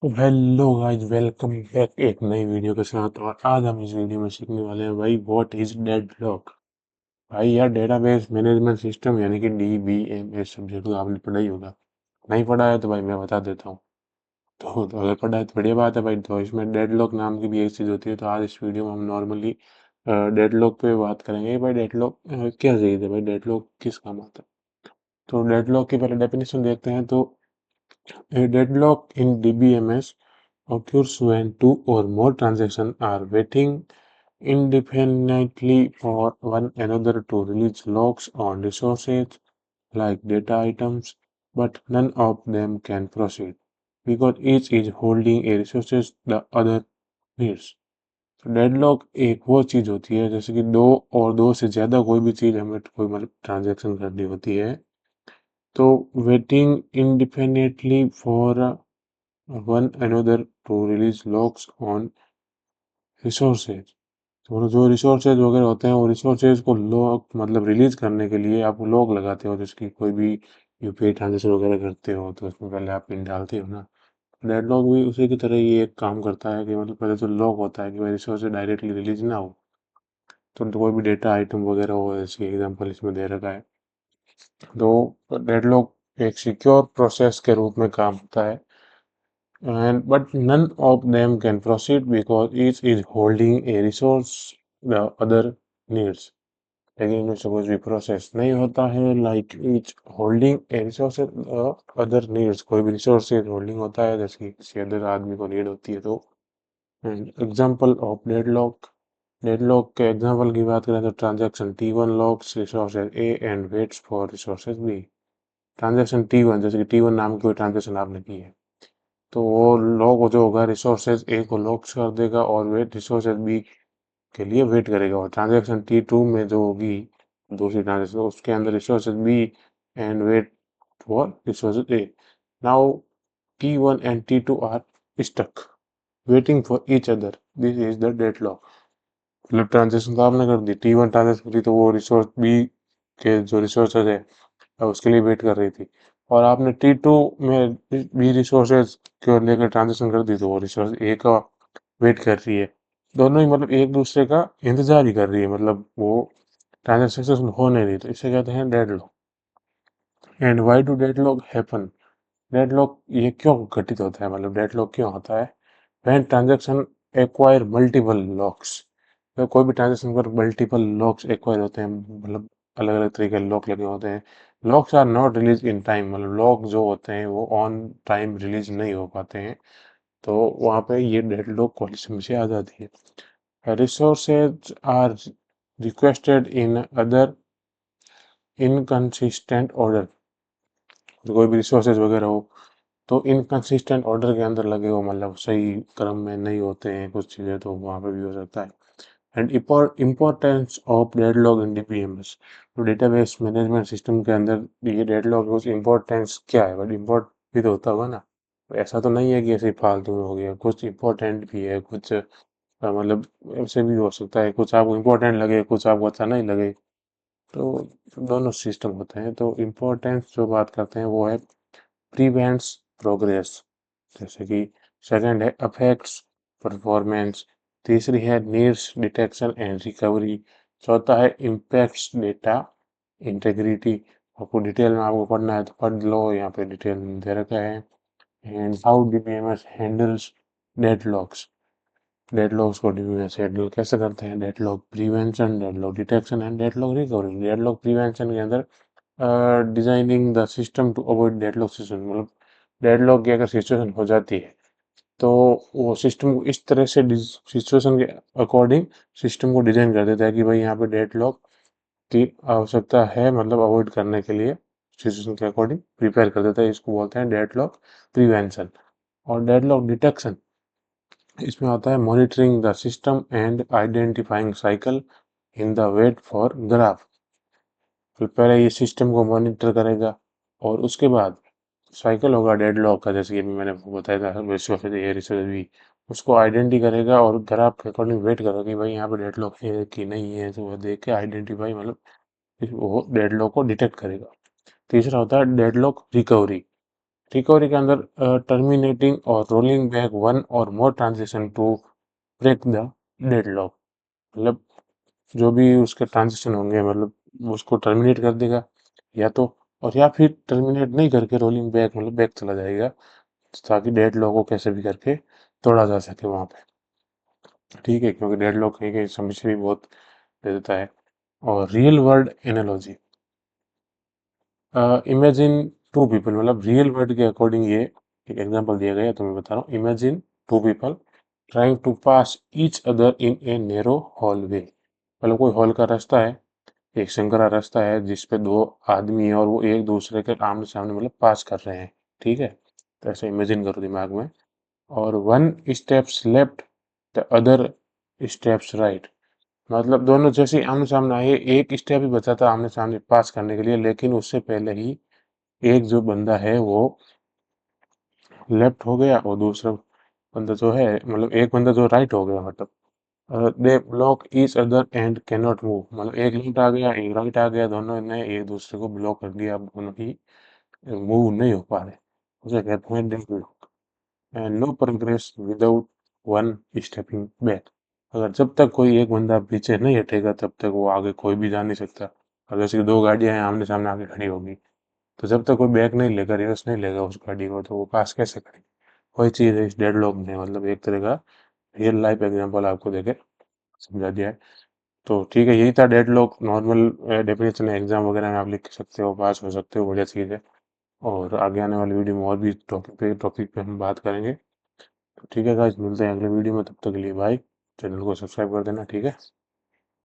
तो hello guys, welcome back एक नई वीडियो के साथ। और आज हम इस वीडियो में सीखने वाले हैं भाई, व्हाट इज डेडलॉक। भाई यार, डेटाबेस मैनेजमेंट सिस्टम यानी कि DBMS सब्जेक्ट तो आपने पढ़ा ही होगा। नहीं पढ़ा है तो भाई मैं बता देता हूँ। तो अगर पढ़ा है तो बढ़िया बात है भाई। तो इसमें डेडलॉक नाम की भी एक चीज़ होती है। तो आज इस वीडियो में हम नॉर्मली डेडलॉक पे बात करेंगे। भाई डेडलॉक क्या चीज़ है, भाई डेडलॉक किस काम आता है। तो डेडलॉक की पहले डेफिनेशन देखते हैं। तो a deadlock in DBMS occurs when two or more transactions are waiting indefinitely for one another to release locks on resources like data items, but none of them can proceed because each is holding a resources the other needs. तो deadlock एक वो चीज होती है जैसे कि दो और दो से ज्यादा कोई भी चीज हमें कोई मतलब ट्रांजैक्शन करनी होती है। तो waiting independently for one another to release locks on resources. तो जो रिसोर्सेज वगैरह होते हैं वो रिसोर्सेज को लॉक मतलब रिलीज करने के लिए आप लॉक लगाते हो। जिसकी कोई भी यूपीआई ट्रांजेक्शन वगैरह करते हो तो उसमें पहले आप पिन डालते हो ना। डेडलॉक भी उसी की तरह ही एक काम करता है कि मतलब पहले तो लॉक होता है कि भाई रिसोर्सेज डायरेक्टली रिलीज ना हो। तो कोई भी डेटा आइटम वगैरह हो, जैसे एग्जाम्पल इसमें दे रखा है। तो डेडलॉक एक सिक्योर प्रोसेस के रूप में काम होता है। And but none of them can proceed because each is holding a resource the other needs. लेकिन इनमें से कुछ भी प्रोसेस नहीं होता है। लाइक ईच होल्डिंग ए रिसोर्स अदर नीड्स, कोई भी रिसोर्स होल्डिंग होता है जैसे कि किसी अदर आदमी को नीड होती है। तो एग्जाम्पल ऑफ डेडलॉक, डेडलॉक के एग्जाम्पल की बात करें तो transaction T1 locks resources A and waits for resources B. Transaction T1 जैसे कि T1 नाम की कोई ट्रांजेक्शन आपने की है, तो वो लॉक जो होगा रिसोर्सेज ए को लॉक कर देगा और वेट रिसोर्सेज बी के लिए वेट करेगा। और ट्रांजेक्शन T2 में जो होगी दूसरी ट्रांजेक्शन, उसके अंदर resources B and wait for resources A. Now T1 and T2 are stuck waiting for each other, this is the deadlock. मतलब ट्रांजेक्शन तो आपने कर दी, T1 ट्रांजेक्शन करी तो वो रिसोर्स बी के जो रिसोर्सेज है उसके लिए वेट कर रही थी। और आपने T2 में भी रिसोर्सेज को लेकर ट्रांजेक्शन कर दी तो वो रिसोर्स ए का वेट कर रही है। दोनों ही मतलब एक दूसरे का इंतजार ही कर रही है, मतलब वो ट्रांजेक्शन सक्सेसफुल हो नहीं रही। तो इसे कहते हैं deadlock. And why do deadlock happen. Deadlock ये क्यों घटित होता है, मतलब डेडलॉक क्यों होता है। When transaction acquire multiple locks, तो कोई भी ट्रांजेक्शन पर मल्टीपल लॉक्स एक्वायर होते हैं, मतलब अलग अलग तरीके के लॉक लगे होते हैं। Locks are not release in time, मतलब लॉक जो होते हैं वो ऑन टाइम रिलीज नहीं हो पाते हैं। तो वहाँ पे ये डेडलॉक कंडीशन से आ जाती है। Resources are requested in other inconsistent order, कोई भी रिसोर्सेज वगैरह हो तो इनकंसिस्टेंट ऑर्डर के अंदर लगे हो, मतलब सही क्रम में नहीं होते हैं कुछ चीज़ें, तो वहाँ पे भी हो सकता है। And importance of deadlock in DBMS, तो डेटाबेस मैनेजमेंट सिस्टम के अंदर ये डेडलॉक कुछ इम्पोर्टेंस क्या है, बट इम्पोर्ट भी तो होता होगा ना। ऐसा तो नहीं है कि ऐसे ही फालतू में हो गया, कुछ इम्पोर्टेंट भी है, कुछ मतलब ऐसे भी हो सकता है कुछ आपको इम्पोर्टेंट लगे कुछ आपको अच्छा नहीं लगे। तो दोनों सिस्टम होते हैं। तो इम्पोर्टेंस जो बात करते हैं वो है प्रिवेंट्स प्रोग्रेस, जैसे कि सेकंड है अफेक्ट्स परफॉर्मेंस, तीसरी है नीड्स डिटेक्शन एंड रिकवरी, चौथा है इम्पैक्ट्स डेटा इंटेग्रिटी। आपको डिटेल में आपको पढ़ना है तो पढ़ लो, यहाँ पे डिटेल में दे रखा है। And how DBMS handles deadlocks, deadlocks को DBMS हैंडल कैसे करते हैं। Deadlock prevention, deadlock detection and deadlock recovery. Deadlock prevention के अंदर designing the system to avoid deadlock situation, मतलब डेडलॉक की अगर सिचुएशन हो जाती है तो वो सिस्टम को इस तरह से सिचुएशन के अकॉर्डिंग सिस्टम को डिजाइन कर देता है कि भाई यहाँ पे डेडलॉक की आवश्यकता है, मतलब अवॉइड करने के लिए सिचुएशन के अकॉर्डिंग प्रिपेयर कर देता है। इसको बोलते हैं डेडलॉक प्रिवेंशन। और डेडलॉक डिटेक्शन, इसमें आता है monitoring the system and identifying cycle in the wait for graph. तो पहले ये सिस्टम को मॉनिटर करेगा और उसके बाद साइकिल होगा डेडलॉक का, जैसे कि अभी मैंने आपको बताया था रिसोर्स ए रिसोर्स बी, उसको आइडेंटिटी करेगा और ग्राफ के अकॉर्डिंग वेट करेगा कि भाई यहाँ पे डेडलॉक है कि नहीं है। तो वो देख के आइडेंटिफाई मतलब वो डेडलॉक को डिटेक्ट करेगा। तीसरा होता है डेडलॉक रिकवरी। रिकवरी के अंदर टर्मिनेटिंग और रोलिंग बैक वन और more transition to break the deadlock, मतलब जो भी उसके ट्रांजिशन होंगे मतलब उसको टर्मिनेट कर देगा या तो, और या फिर टर्मिनेट नहीं करके रोलिंग बैक मतलब बैक चला जाएगा, ताकि डेडलॉक को कैसे भी करके तोड़ा जा सके वहां पे। ठीक है, क्योंकि डेडलॉक कहीं कहीं समस्या भी बहुत दे देता है। और real world analogy, imagine two people, मतलब रियल वर्ल्ड के अकॉर्डिंग ये एक एग्जांपल दिया गया है, तो मैं बता रहा हूँ। Imagine two people trying to pass each other in a narrow hallway, मतलब कोई हॉल का रास्ता है, एक संकरा रास्ता है जिसपे दो आदमी है और वो एक दूसरे के आमने सामने मतलब पास कर रहे हैं। ठीक है, तो ऐसे इमेजिन करो दिमाग में। और one steps left, the other steps right, मतलब दोनों जैसे आमने सामने आए, एक स्टेप ही बचा था आमने सामने पास करने के लिए, लेकिन उससे पहले ही एक जो बंदा है वो लेफ्ट हो गया और दूसरा बंदा जो है मतलब एक बंदा जो राइट हो गया, मतलब they block each other and can not move, मतलब एक लेफ्ट आ गया एक राइट आ गया, दोनों ने एक दूसरे को ब्लॉक कर दिया, अब दोनों ही मूव नहीं हो पा रहे, उसे कहते हैं dead block. And no progress without one stepping back, अगर जब तक कोई एक बंदा पीछे नहीं हटेगा तब तक वो आगे कोई भी जा नहीं सकता। अगर जैसे कि दो गाड़ियां हैं आमने सामने आके खड़ी होगी, तो जब तक कोई बैक नहीं लेगा रिवर्स नहीं लेगा उस गाड़ी को, तो वो पास कैसे करेगी। वही चीज है इस डेडलॉक में, मतलब एक तरह का रियल लाइफ एग्जांपल आपको देके समझा दिया है। तो ठीक है, यही था डेडलॉक, नॉर्मल डेफिनेशन है, एग्जाम वगैरह में आप लिख सकते हो, पास हो सकते हो, बढ़िया चीज़ है। और आगे आने वाली वीडियो में और भी टॉपिक पे हम बात करेंगे। तो ठीक है गाइस, मिलते हैं अगले वीडियो में, तब तक के लिए बाय। चैनल को सब्सक्राइब कर देना, ठीक है।